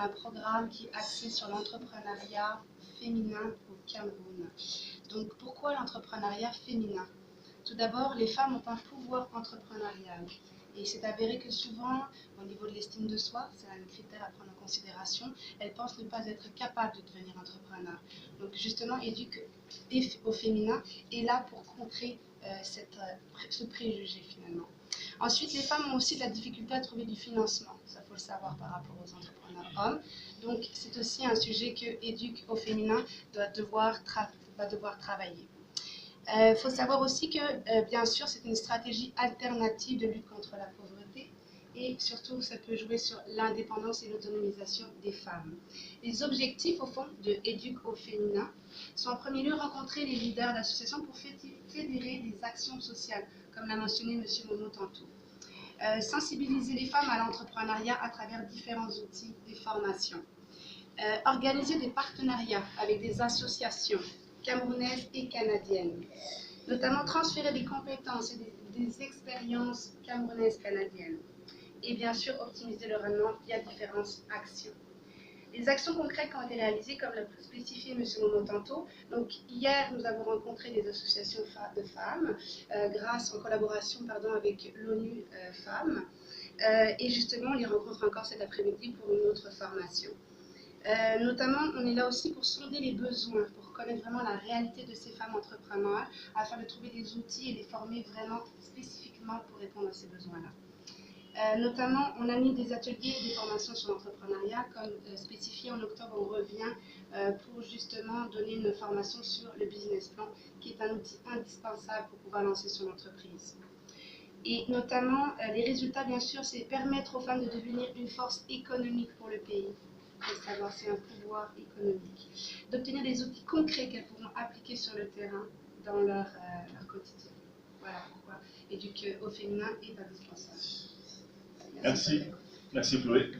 un programme qui est axé sur l'entrepreneuriat féminin au Cameroun. Donc pourquoi l'entrepreneuriat féminin? Tout d'abord, les femmes ont un pouvoir entrepreneurial. Et c'est avéré que souvent, au niveau de l'estime de soi, c'est un critère à prendre en considération, elles pensent ne pas être capables de devenir entrepreneur. Donc justement, Éduc au féminin est là pour contrer ce préjugé finalement. Ensuite, les femmes ont aussi de la difficulté à trouver du financement. Ça, faut le savoir par rapport aux entrepreneurs hommes. Donc, c'est aussi un sujet que Éduc au féminin va devoir travailler. Il faut savoir aussi que, bien sûr, c'est une stratégie alternative de lutte contre la pauvreté et surtout, ça peut jouer sur l'indépendance et l'autonomisation des femmes. Les objectifs, au fond, de Éduc au féminin sont en premier lieu rencontrer les leaders d'associations pour fédérer des actions sociales, comme l'a mentionné M. Momo tantôt. Sensibiliser les femmes à l'entrepreneuriat à travers différents outils des formations. Organiser des partenariats avec des associations camerounaises et canadiennes, notamment transférer des compétences et des expériences camerounaises canadiennes, et bien sûr optimiser le rendement via différentes actions. Les actions concrètes qui ont été réalisées, comme l'a spécifié M. Momo tantôt, donc hier nous avons rencontré des associations de femmes, en collaboration avec l'ONU Femmes, et justement on les rencontre encore cet après-midi pour une autre formation. Notamment, on est là aussi pour sonder les besoins, pour connaître vraiment la réalité de ces femmes entrepreneurs, afin de trouver des outils et les former vraiment spécifiquement pour répondre à ces besoins-là. Notamment, on a mis des ateliers et des formations sur l'entrepreneuriat, comme spécifié en octobre, on revient pour justement donner une formation sur le business plan, qui est un outil indispensable pour pouvoir lancer son entreprise. Et notamment, les résultats, bien sûr, c'est permettre aux femmes de devenir une force économique pour le pays. Savoir c'est un pouvoir économique, d'obtenir des outils concrets qu'elles pourront appliquer sur le terrain dans leur quotidien. Voilà pourquoi Éduc au féminin est indispensable. Merci Chloé.